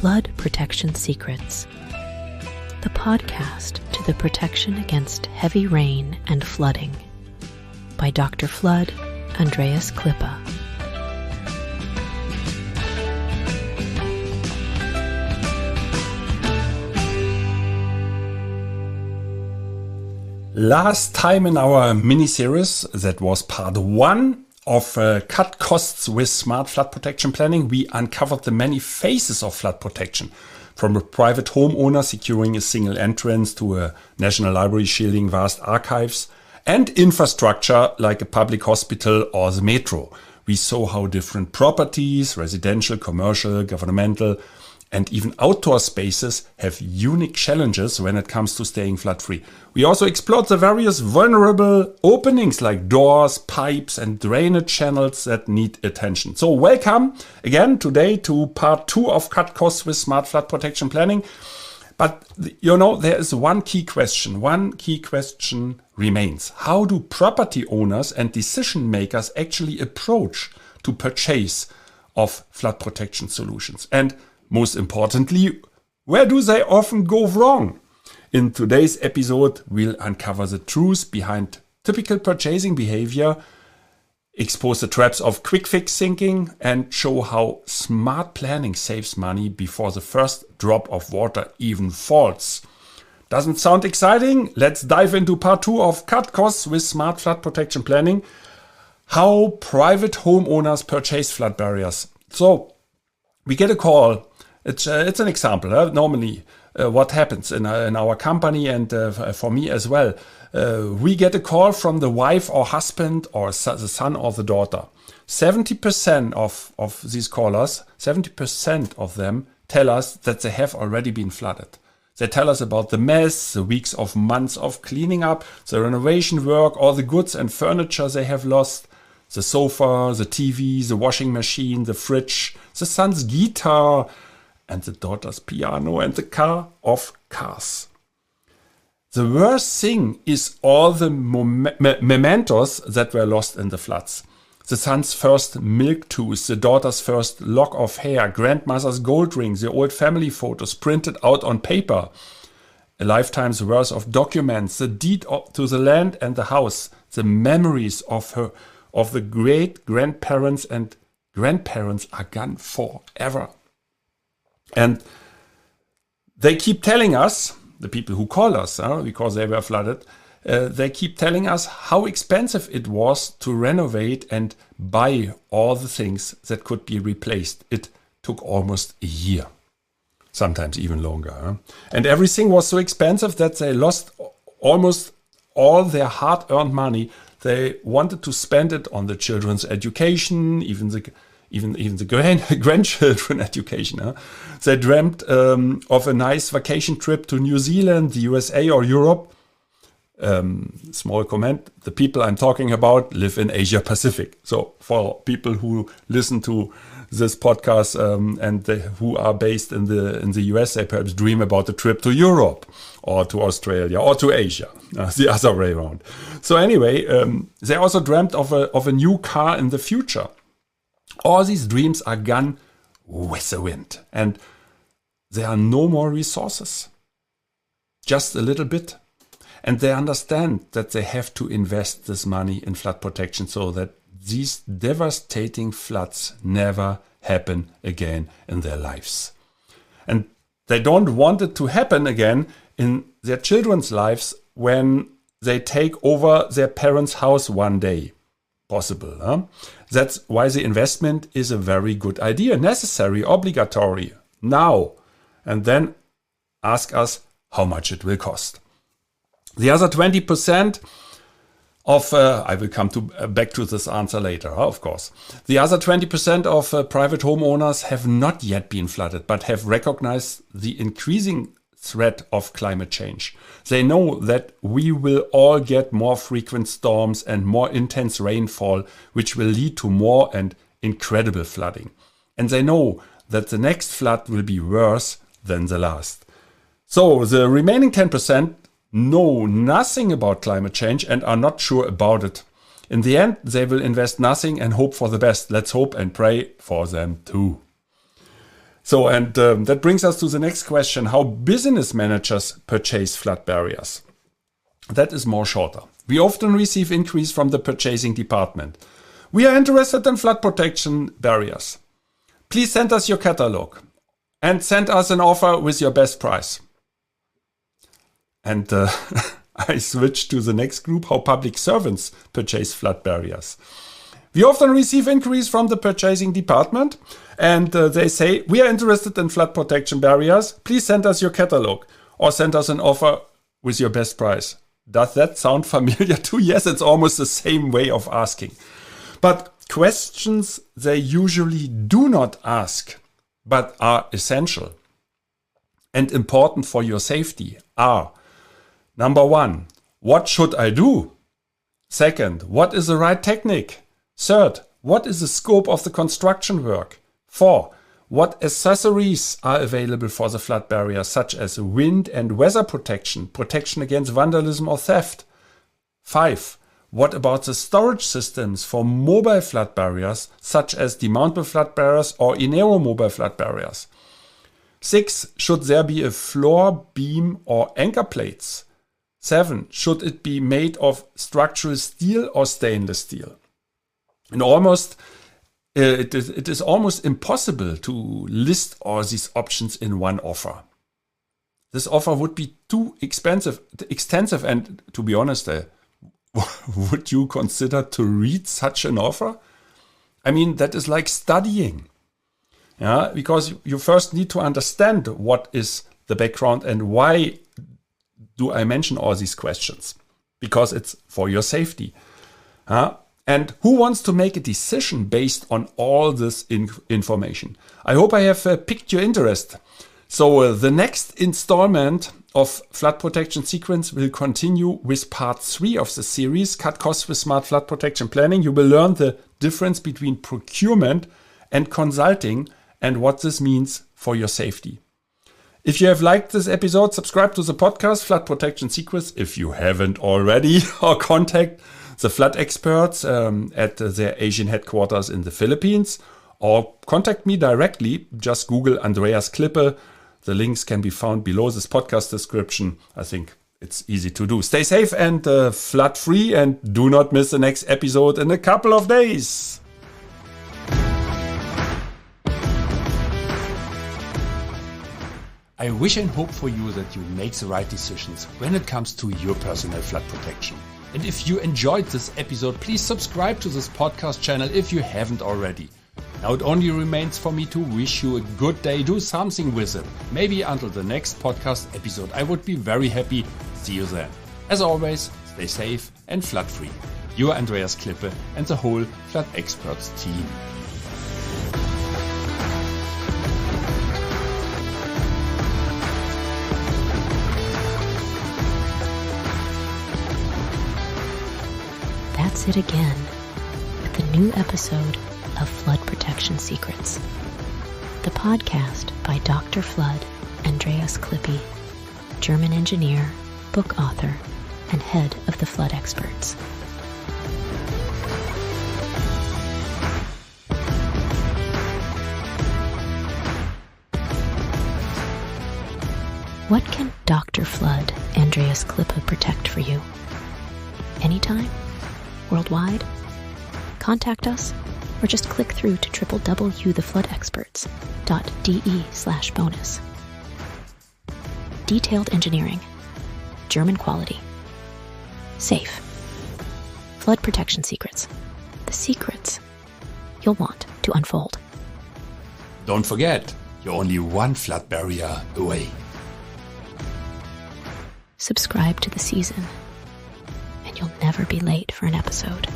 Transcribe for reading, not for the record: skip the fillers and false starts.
Flood Protection Secrets, the podcast to the protection against heavy rain and flooding, by Dr. Flood, Andreas Klippa. Last time in our mini-series, that was part 1 of Cut Costs with Smart Flood Protection Planning, we uncovered the many phases of flood protection, from a private homeowner securing a single entrance to a national library shielding vast archives, and infrastructure like a public hospital or the metro. We saw how different properties, residential, commercial, governmental, and even outdoor spaces have unique challenges when it comes to staying flood-free. We also explored the various vulnerable openings like doors, pipes, and drainage channels that need attention. So welcome again today to part 2 of Cut Costs with Smart Flood Protection Planning. But there is one key question. One key question remains. How do property owners and decision makers actually approach to purchase of flood protection solutions? And most importantly, where do they often go wrong? In today's episode, we'll uncover the truth behind typical purchasing behavior, expose the traps of quick fix thinking, and show how smart planning saves money before the first drop of water even falls. Doesn't sound exciting? Let's dive into part 2 of Cut Costs with Smart Flood Protection Planning. How private homeowners purchase flood barriers. So, we get a call. It's an example. Normally, what happens in our company and for me as well, we get a call from the wife or husband or the son or the daughter. 70% of these callers, 70% of them tell us that they have already been flooded. They tell us about the mess, the weeks of months of cleaning up, the renovation work, all the goods and furniture they have lost, the sofa, the TV, the washing machine, the fridge, the son's guitar, and the daughter's piano, and the car of cars. The worst thing is all the mementos that were lost in the floods. The son's first milk tooth, the daughter's first lock of hair, grandmother's gold ring, the old family photos printed out on paper, a lifetime's worth of documents, the deed to the land and the house, the memories of the great-grandparents and grandparents are gone forever. And they keep telling us, the people who call us, because they were flooded, they keep telling us how expensive it was to renovate and buy all the things that could be replaced. It took almost a year, sometimes even longer. And everything was so expensive that they lost almost all their hard-earned money. They wanted to spend it on the children's education, even the grandchildren education. They dreamt of a nice vacation trip to New Zealand, the USA or Europe. Small comment, the people I'm talking about live in Asia Pacific. So for people who listen to this podcast who are based in the US, they perhaps dream about a trip to Europe or to Australia or to Asia, the other way around. So anyway, they also dreamt of a new car in the future. All these dreams are gone with the wind, and there are no more resources, just a little bit. And they understand that they have to invest this money in flood protection so that these devastating floods never happen again in their lives. And they don't want it to happen again in their children's lives when they take over their parents' house one day. Possible, huh? That's why the investment is a very good idea, necessary, obligatory, now. And then ask us how much it will cost. The other 20% of, I will come back to this answer later, of course. The other 20% of private homeowners have not yet been flooded, but have recognized the increasing threat of climate change. They know that we will all get more frequent storms and more intense rainfall, which will lead to more and incredible flooding. And they know that the next flood will be worse than the last. So the remaining 10% know nothing about climate change and are not sure about it. In the end, they will invest nothing and hope for the best. Let's hope and pray for them too. So, and that brings us to the next question, how business managers purchase flood barriers. That is more shorter. We often receive inquiries from the purchasing department. We are interested in flood protection barriers. Please send us your catalog and send us an offer with your best price. And I switch to the next group, how public servants purchase flood barriers. We often receive inquiries from the purchasing department and they say, we are interested in flood protection barriers. Please send us your catalog or send us an offer with your best price. Does that sound familiar to you? Yes, it's almost the same way of asking. But questions they usually do not ask, but are essential and important for your safety are: number 1, what should I do? Second, what is the right technique? Third, what is the scope of the construction work? 4, what accessories are available for the flood barrier, such as wind and weather protection, protection against vandalism or theft? 5, what about the storage systems for mobile flood barriers, such as demountable flood barriers or Inero mobile flood barriers? 6, should there be a floor, beam or anchor plates? 7, should it be made of structural steel or stainless steel? And it is almost impossible to list all these options in one offer. This offer would be too extensive, and to be honest, would you consider to read such an offer? I mean, that is like studying. Yeah, because you first need to understand what is the background and why do I mention all these questions? Because it's for your safety. And who wants to make a decision based on all this information? I hope I have piqued your interest. So the next installment of Flood Protection Secrets will continue with part 3 of the series, Cut Costs with Smart Flood Protection Planning. You will learn the difference between procurement and consulting and what this means for your safety. If you have liked this episode, subscribe to the podcast Flood Protection Secrets if you haven't already, or contact the flood experts at their Asian headquarters in the Philippines, or contact me directly. Just Google Andreas Klippe. The links can be found below this podcast description. I think it's easy to do. Stay safe and flood free, and do not miss the next episode in a couple of days. I wish and hope for you that you make the right decisions when it comes to your personal flood protection. And if you enjoyed this episode, please subscribe to this podcast channel if you haven't already. Now it only remains for me to wish you a good day. Do something with it. Maybe until the next podcast episode. I would be very happy. See you then. As always, stay safe and flood free. Your Andreas Klippe and the whole Flood Experts team. That's it again with a new episode of Flood Protection Secrets, the podcast by Dr. Flood Andreas Klippe, German engineer, book author, and head of the Flood Experts. What can Dr. Flood Andreas Klippe protect for you? Anytime? Worldwide? Contact us or just click through to www.thefloodexperts.de/bonus. Detailed engineering, German quality, safe. Flood Protection Secrets, the secrets you'll want to unfold. Don't forget, you're only one flood barrier away. Subscribe to the season, and you'll never be late for an episode.